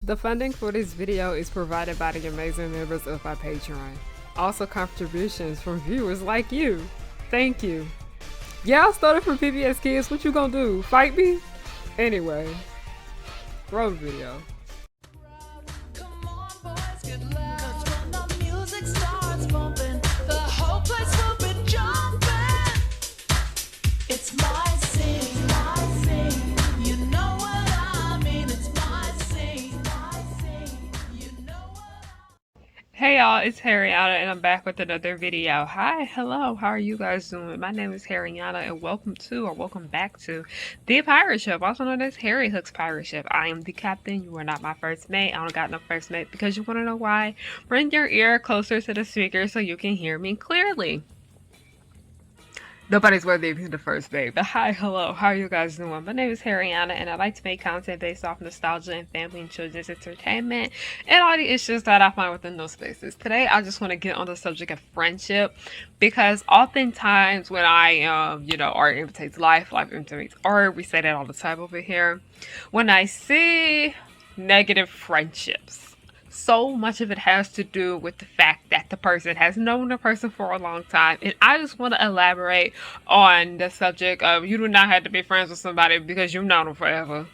The funding for this video is provided by the amazing members of our Patreon. Also contributions from viewers like you. Thank you. Yeah, I started from PBS Kids. What you gonna do? Fight me? Anyway, roll the video. Hey y'all, it's Harriyanna and I'm back with another video. Hi, hello, how are you guys doing? My name is Harriyanna and welcome back to the pirate ship, also known as Harryhook's pirate ship. I am the captain. You are not my first mate. I don't got no first mate because you want to know why? Bring your ear closer to the speaker so you can hear me clearly. Nobody's worthy of being the first babe. But hi, hello, how are you guys doing? My name is Harriyanna and I like to make content based off nostalgia and family and children's entertainment and all the issues that I find within those spaces. Today, I just want to get on the subject of friendship because oftentimes when I, art imitates life, life imitates art. We say that all the time over here. When I see negative friendships, so much of it has to do with the fact that the person has known the person for a long time. And I just want to elaborate on the subject of you do not have to be friends with somebody because you've known them forever.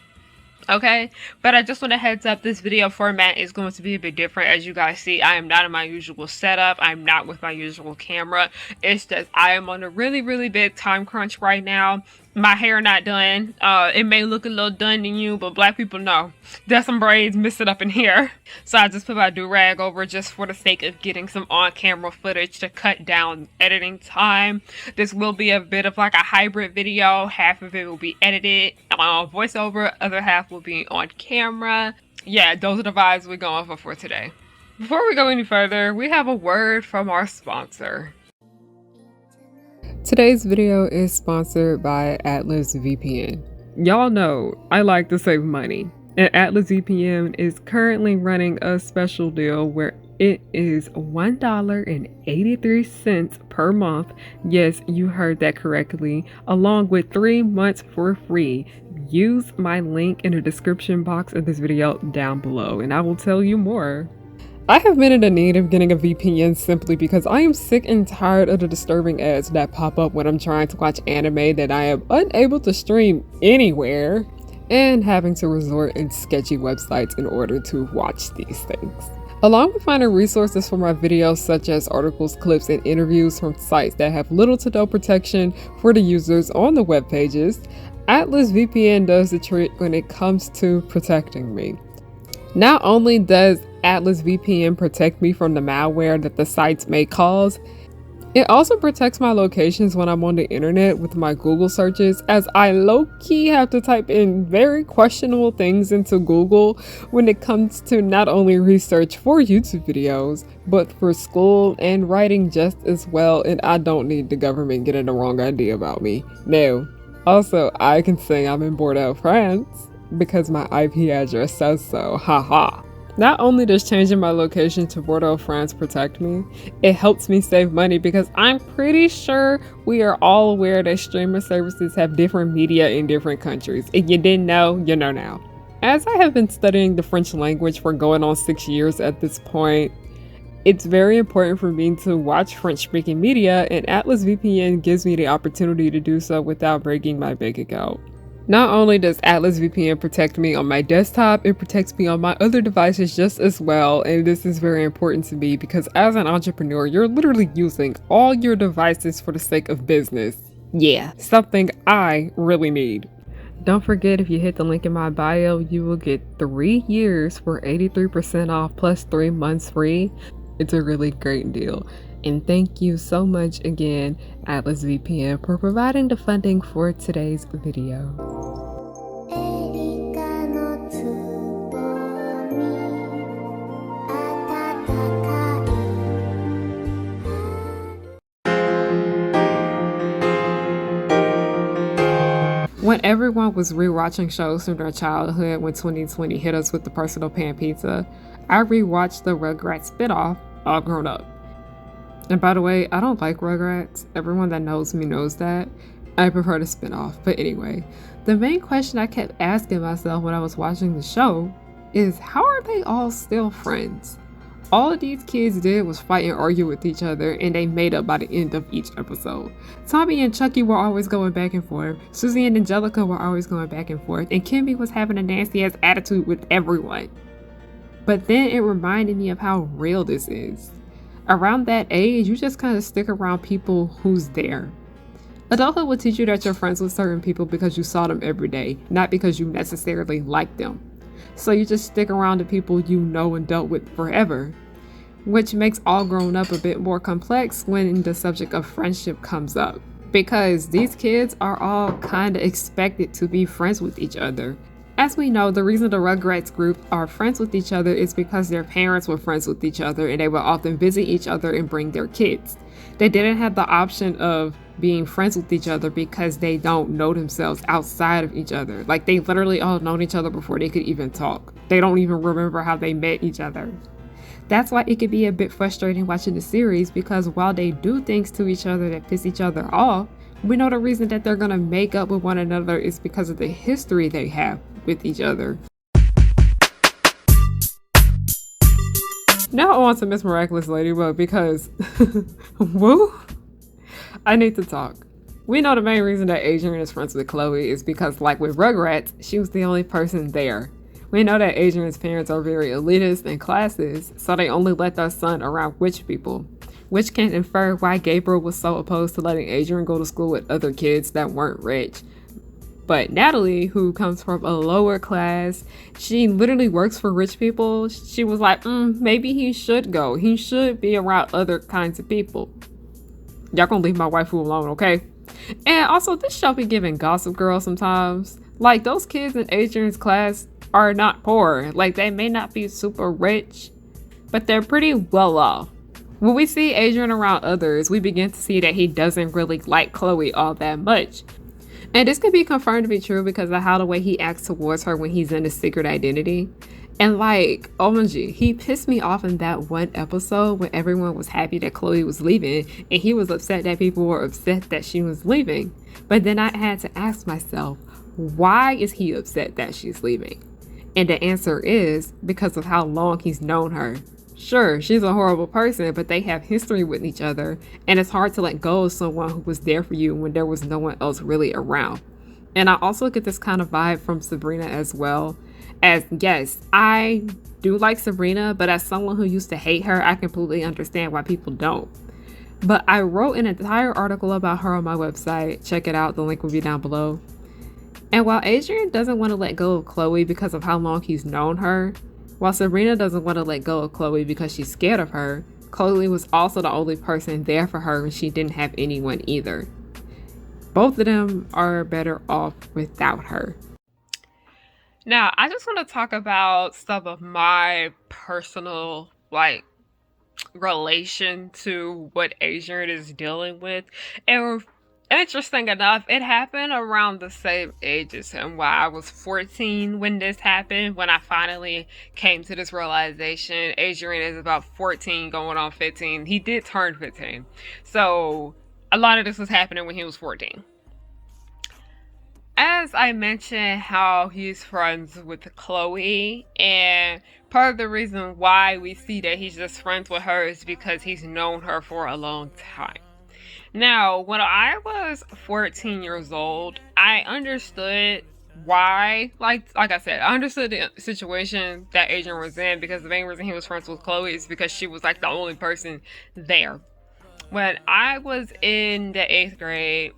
Okay, but I just want to heads up, this video format is going to be a bit different. As you guys see, I am not in my usual setup. I'm not with my usual camera. It's just I am on a really big time crunch right now. My hair not done. It may look a little done to you, but black people know there's some braids missing up in here. So I just put my do-rag over just for the sake of getting some on-camera footage to cut down editing time. This will be a bit of like a hybrid video. Half of it will be edited, voiceover, other half will be on camera. Yeah, those are the vibes we're going for today. Before we go any further, we have a word from our sponsor. Today's video is sponsored by Atlas VPN. Y'all know I like to save money, and Atlas VPN is currently running a special deal where it is $1.83 per month. Yes, you heard that correctly, along with 3 months for free. Use my link in the description box of this video down below, and I will tell you more. I have been in the need of getting a VPN simply because I am sick and tired of the disturbing ads that pop up when I'm trying to watch anime that I am unable to stream anywhere and having to resort in sketchy websites in order to watch these things. Along with finding resources for my videos such as articles, clips, and interviews from sites that have little to no protection for the users on the web pages, Atlas VPN does the trick when it comes to protecting me. Not only does Atlas VPN protect me from the malware that the sites may cause, it also protects my locations when I'm on the internet with my Google searches, as I low-key have to type in very questionable things into Google when it comes to not only research for YouTube videos, but for school and writing just as well, and I don't need the government getting the wrong idea about me. No. Also, I can say I'm in Bordeaux, France, because my IP address says so, haha. Not only does changing my location to Bordeaux, France protect me, it helps me save money because I'm pretty sure we are all aware that streaming services have different media in different countries. If you didn't know, you know now. As I have been studying the French language for going on 6 years at this point, it's very important for me to watch French-speaking media, and Atlas VPN gives me the opportunity to do so without breaking my bank account. Not only does Atlas VPN protect me on my desktop, it protects me on my other devices just as well, and this is very important to me because as an entrepreneur, you're literally using all your devices for the sake of business. Yeah, something I really need. Don't forget, if you hit the link in my bio, you will get 3 years for 83% off plus 3 months free. It's a really great deal. And thank you so much again, Atlas VPN, for providing the funding for today's video. When everyone was rewatching shows from their childhood when 2020 hit us with the personal pan pizza, I rewatched the Rugrats spinoff, All Grown Up. And by the way, I don't like Rugrats. Everyone that knows me knows that. I prefer the spinoff. But anyway, the main question I kept asking myself when I was watching the show is, how are they all still friends? All of these kids did was fight and argue with each other, and they made up by the end of each episode. Tommy and Chucky were always going back and forth. Susie and Angelica were always going back and forth. And Kimmy was having a nasty ass attitude with everyone. But then it reminded me of how real this is. Around that age, you just kind of stick around people who's there. Adulthood will teach you that you're friends with certain people because you saw them every day, not because you necessarily like them. So you just stick around the people you know and dealt with forever, which makes all grown up a bit more complex when the subject of friendship comes up. Because these kids are all kind of expected to be friends with each other. As we know, the reason the Rugrats group are friends with each other is because their parents were friends with each other and they would often visit each other and bring their kids. They didn't have the option of being friends with each other because they don't know themselves outside of each other. Like, they literally all known each other before they could even talk. They don't even remember how they met each other. That's why it could be a bit frustrating watching the series, because while they do things to each other that piss each other off, we know the reason that they're gonna make up with one another is because of the history they have with each other. Now on to Miss Miraculous Ladybug, because woo, I need to talk. We know the main reason that Adrian is friends with Chloe is because, like with Rugrats, she was the only person there. We know that Adrian's parents are very elitist and classist, so they only let their son around rich people, which can infer why Gabriel was so opposed to letting Adrian go to school with other kids that weren't rich. But Natalie, who comes from a lower class, she literally works for rich people. She was like, maybe he should go. He should be around other kinds of people. Y'all gonna leave my waifu alone, okay? And also, this show be giving Gossip Girl sometimes. Like, those kids in Adrian's class are not poor. Like, they may not be super rich, but they're pretty well off. When we see Adrian around others, we begin to see that he doesn't really like Chloe all that much. And this can be confirmed to be true because of how the way he acts towards her when he's in his secret identity. And like, OMG, he pissed me off in that one episode when everyone was happy that Chloe was leaving and he was upset that people were upset that she was leaving. But then I had to ask myself, why is he upset that she's leaving? And the answer is because of how long he's known her. Sure, she's a horrible person, but they have history with each other, and it's hard to let go of someone who was there for you when there was no one else really around. And I also get this kind of vibe from Sabrina as well. As, yes, I do like Sabrina, but as someone who used to hate her, I completely understand why people don't. But I wrote an entire article about her on my website. Check it out, the link will be down below. And while Adrian doesn't want to let go of Chloe because of how long he's known her, while Sabrina doesn't want to let go of Chloe because she's scared of her, Chloe was also the only person there for her when she didn't have anyone either. Both of them are better off without her. Now, I just want to talk about some of my personal, relation to what Adrian is dealing with. And interesting enough, it happened around the same age as him. While I was 14 when this happened, when I finally came to this realization. Adrian is about 14 going on 15. He did turn 15. So a lot of this was happening when he was 14. As I mentioned how he's friends with Chloe, and part of the reason why we see that he's just friends with her is because he's known her for a long time. Now, when I was 14 years old, I understood why, like I said, I understood the situation that Adrian was in, because the main reason he was friends with Chloe is because she was like the only person there. When I was in the 8th grade,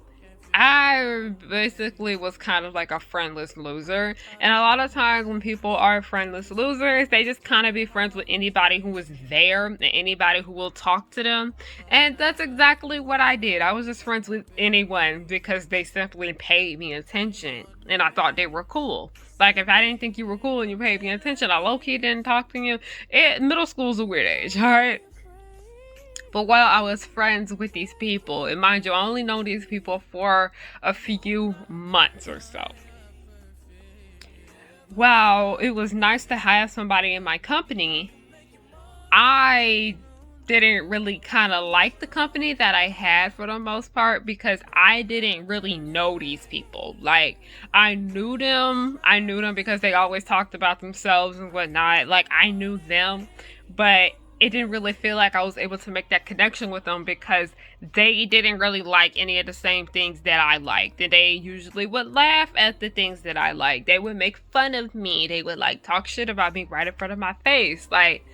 I basically was kind of like a friendless loser. And a lot of times when people are friendless losers, they just kind of be friends with anybody who was there and anybody who will talk to them. And that's exactly what I did. I was just friends with anyone because they simply paid me attention and I thought they were cool. Like, if I didn't think you were cool and you paid me attention, I low-key didn't talk to you. Middle school's a weird age, alright? But while I was friends with these people, and mind you, I only know these people for a few months or so. While it was nice to have somebody in my company, I didn't really kind of like the company that I had for the most part, because I didn't really know these people. Like, I knew them because they always talked about themselves and whatnot. Like, I knew them, but it didn't really feel like I was able to make that connection with them because they didn't really like any of the same things that I liked. And they usually would laugh at the things that I liked. They would make fun of me. They would like talk shit about me right in front of my face. Like,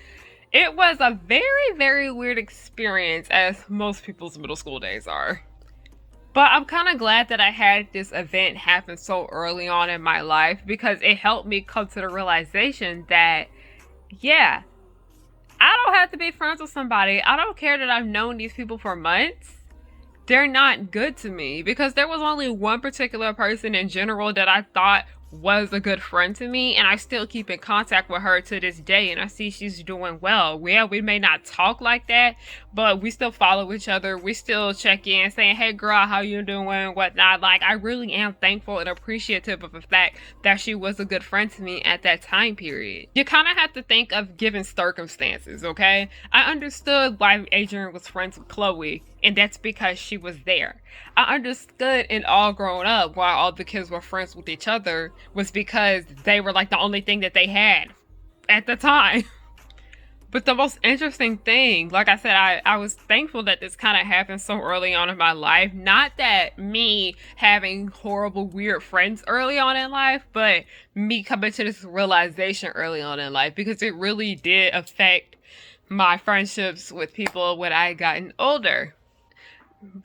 it was a very, very weird experience, as most people's middle school days are. But I'm kind of glad that I had this event happen so early on in my life, because it helped me come to the realization that, yeah, I don't have to be friends with somebody. I don't care that I've known these people for months. They're not good to me, because there was only one particular person in general that I thought was a good friend to me, and I still keep in contact with her to this day, and I see she's doing well. Yeah, we may not talk like that, but we still follow each other. We still check in saying, hey girl, how you doing, whatnot. Like, I really am thankful and appreciative of the fact that she was a good friend to me at that time period. You kind of have to think of given circumstances, okay? I understood why Adrian was friends with Chloe, and that's because she was there. I understood in All Grown Up why all the kids were friends with each other was because they were like the only thing that they had at the time. But the most interesting thing, like I said, I was thankful that this kind of happened so early on in my life. Not that me having horrible, weird friends early on in life, but me coming to this realization early on in life, because it really did affect my friendships with people when I had gotten older.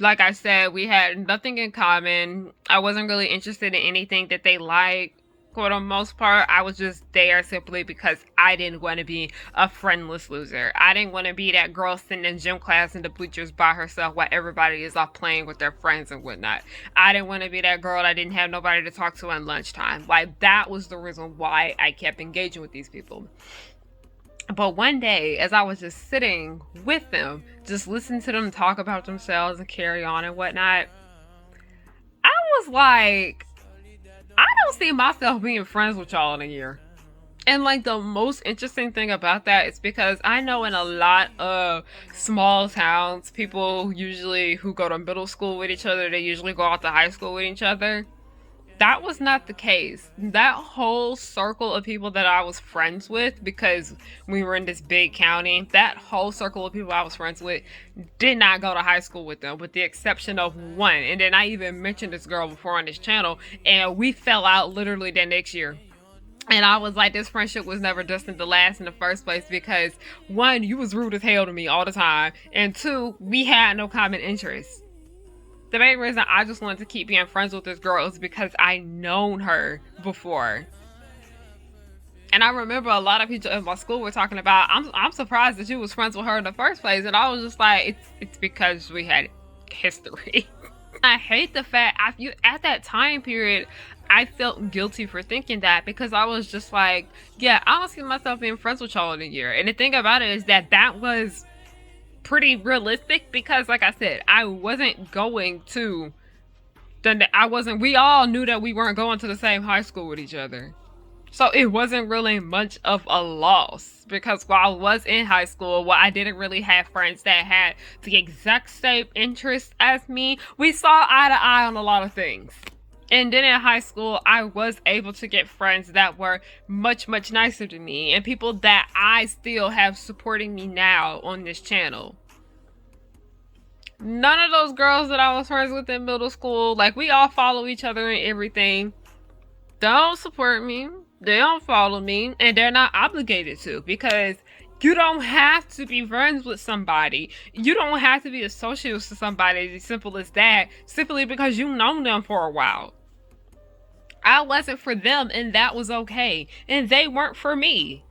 Like I said, we had nothing in common. I wasn't really interested in anything that they liked. For the most part, I was just there simply because I didn't want to be a friendless loser. I didn't want to be that girl sitting in gym class in the bleachers by herself while everybody is off playing with their friends and whatnot. I didn't want to be that girl that didn't have nobody to talk to at lunchtime. Like, that was the reason why I kept engaging with these people. But one day, as I was just sitting with them, just listening to them talk about themselves and carry on and whatnot, I was like, I don't see myself being friends with y'all in a year. And like, the most interesting thing about that is because I know in a lot of small towns, people usually who go to middle school with each other, they usually go out to high school with each other. That was not the case. That whole circle of people that I was friends with, because we were in this big county, that whole circle of people I was friends with did not go to high school with them, with the exception of one. And then I even mentioned this girl before on this channel, and we fell out literally the next year. And I was like, this friendship was never destined to last in the first place, because one, you was rude as hell to me all the time, and two, we had no common interests. The main reason I just wanted to keep being friends with this girl is because I known her before. And I remember a lot of people in my school were talking about, I'm surprised that you was friends with her in the first place. And I was just like, it's because we had history. I hate the fact, at that time period, I felt guilty for thinking that, because I was just like, yeah, I don't see myself being friends with y'all in a year. And the thing about it is that that was pretty realistic, because like I said, I wasn't going to we all knew that we weren't going to the same high school with each other, so it wasn't really much of a loss. Because while I was in high school, I didn't really have friends that had the exact same interests as me. We saw eye to eye on a lot of things. And then in high school, I was able to get friends that were much, much nicer to me, and people that I still have supporting me now on this channel. None of those girls that I was friends with in middle school, like, we all follow each other and everything, don't support me, they don't follow me, and they're not obligated to, because you don't have to be friends with somebody. You don't have to be associates with somebody, as simple as that, simply because you've known them for a while. I wasn't for them, and that was okay. And they weren't for me.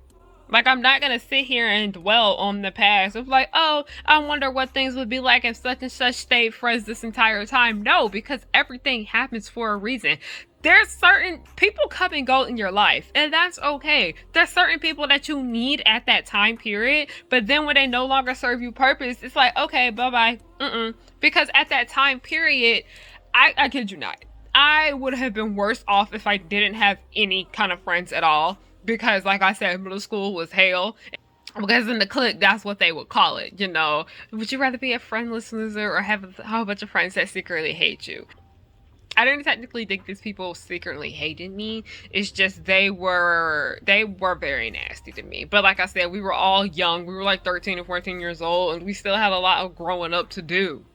Like, I'm not gonna sit here and dwell on the past of like, oh, I wonder what things would be like if such and such stayed friends this entire time. No, because everything happens for a reason. There's certain people come and go in your life, and that's okay. There's certain people that you need at that time period, but then when they no longer serve you purpose, it's like, okay, bye-bye. Because at that time period, I kid you not, I would have been worse off if I didn't have any kind of friends at all. Because like I said, middle school was hell. Because in the clique, that's what they would call it, you know. Would you rather be a friendless loser or have a whole bunch of friends that secretly hate you? I didn't technically think these people secretly hated me. It's just they were very nasty to me. But like I said, we were all young. We were like 13 or 14 years old, and we still had a lot of growing up to do.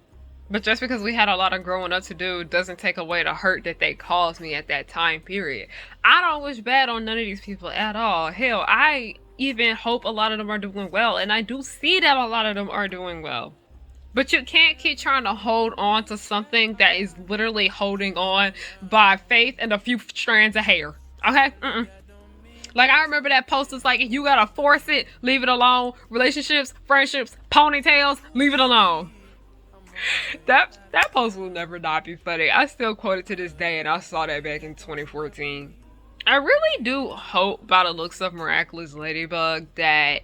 But just because we had a lot of growing up to do doesn't take away the hurt that they caused me at that time period. I don't wish bad on none of these people at all. Hell, I even hope a lot of them are doing well, and I do see that a lot of them are doing well. But you can't keep trying to hold on to something that is literally holding on by faith and a few strands of hair. Okay? Like, I remember that post was like, if you gotta force it, leave it alone. Relationships, friendships, ponytails, leave it alone. That post will never not be funny. I still quote it to this day, and I saw that back in 2014. I really do hope, by the looks of Miraculous Ladybug, that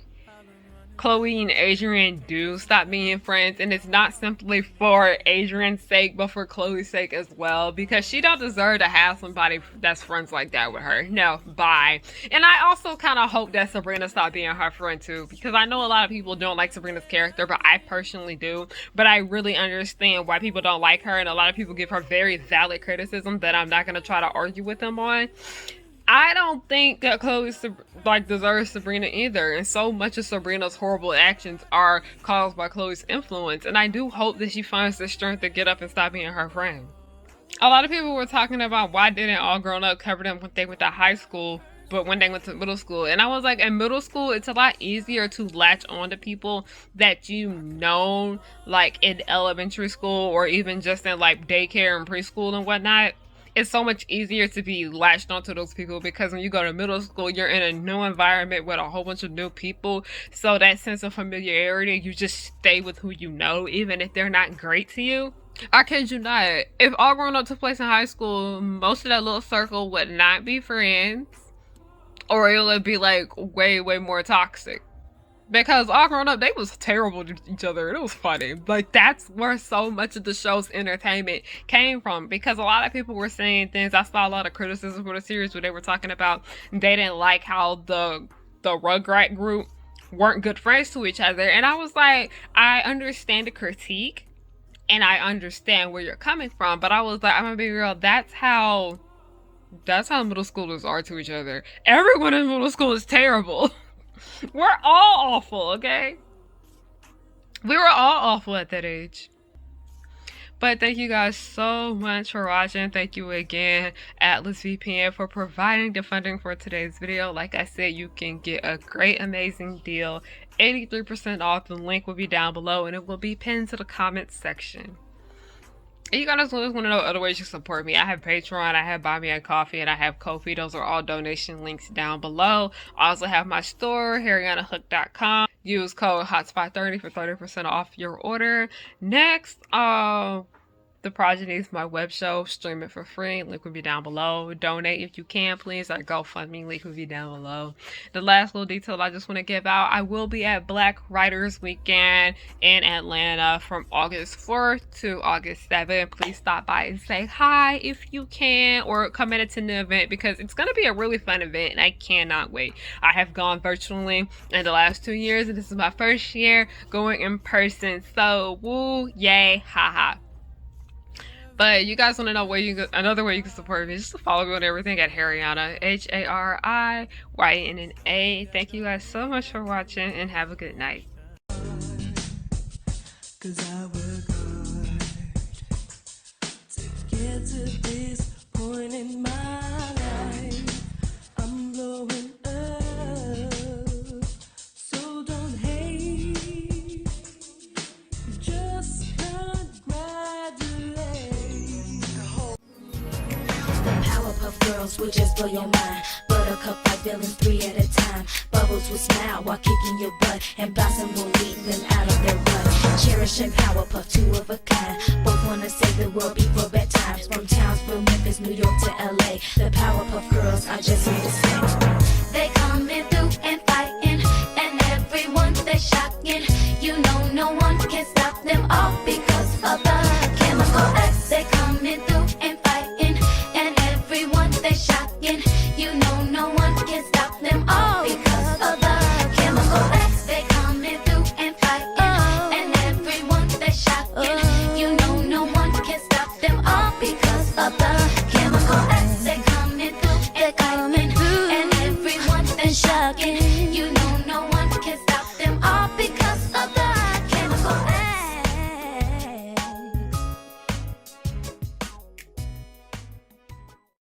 Chloe and Adrian do stop being friends, and it's not simply for Adrian's sake, but for Chloe's sake as well, because she don't deserve to have somebody that's friends like that with her. No, bye. And I also kind of hope that Sabrina stopped being her friend too, because I know a lot of people don't like Sabrina's character, but I personally do. But I really understand why people don't like her, and a lot of people give her very valid criticism that I'm not going to try to argue with them on. I don't think that Chloe deserves Sabrina either, and so much of Sabrina's horrible actions are caused by Chloe's influence, and I do hope that she finds the strength to get up and stop being her friend. A lot of people were talking about why didn't All Grown Up cover them when they went to high school, but when they went to middle school. And I was like, in middle school, it's a lot easier to latch on to people that you know, like in elementary school or even just in like daycare and preschool and whatnot. It's so much easier to be latched onto those people, because when you go to middle school, you're in a new environment with a whole bunch of new people. So that sense of familiarity, you just stay with who you know, even if they're not great to you. I kid you not. If All Grown Up took place in high school, most of that little circle would not be friends, or it would be like way more toxic. Because All Grown Up, they was terrible to each other. It was funny. Like, that's where so much of the show's entertainment came from. Because a lot of people were saying things. I saw a lot of criticism for the series where they were talking about they didn't like how the Rugrat group weren't good friends to each other. And I was like, I understand the critique, and I understand where you're coming from. But I was like, I'm gonna be real. That's how middle schoolers are to each other. Everyone in middle school is terrible. We're all awful, okay? We were all awful at that age. But thank you guys so much for watching. Thank you again, Atlas VPN, for providing the funding for today's video. Like I said, you can get a great, amazing deal. 83% off. The link will be down below, and it will be pinned to the comments section. And you guys want to know other ways you support me. I have Patreon, I have Buy Me a Coffee, and I have Ko-fi. Those are all donation links down below. I also have my store, harriyannahook.com. Use code HOTSPOT30 for 30% off your order. Next, The Progeny is my web show. Stream it for free. Link will be down below. Donate if you can, please. Our GoFundMe link will be down below. The last little detail I just want to give out, I will be at Black Writers Weekend in Atlanta from August 4th to August 7th. Please stop by and say hi if you can, or come in to the event, because it's going to be a really fun event and I cannot wait. I have gone virtually in the last 2 years, and this is my first year going in person. So woo, yay, haha. But you guys want to know another way you can support me, just to follow me on everything at Harriyanna, HARIYNNA. Thank you guys so much for watching, and have a good night. 'Cause I work hard to get to this point in my life. I'm blowing up, so don't hate, just Powerpuff Girls will just blow your mind. Buttercup like villains 3 at a time. Bubbles will smile while kicking your butt, and Blossom will lead them out of their rut. Cherish and Powerpuff, 2 of a kind. Both wanna save the world before bedtime. From Townsville, Memphis, New York to LA, the Powerpuff Girls are just here to stay. They come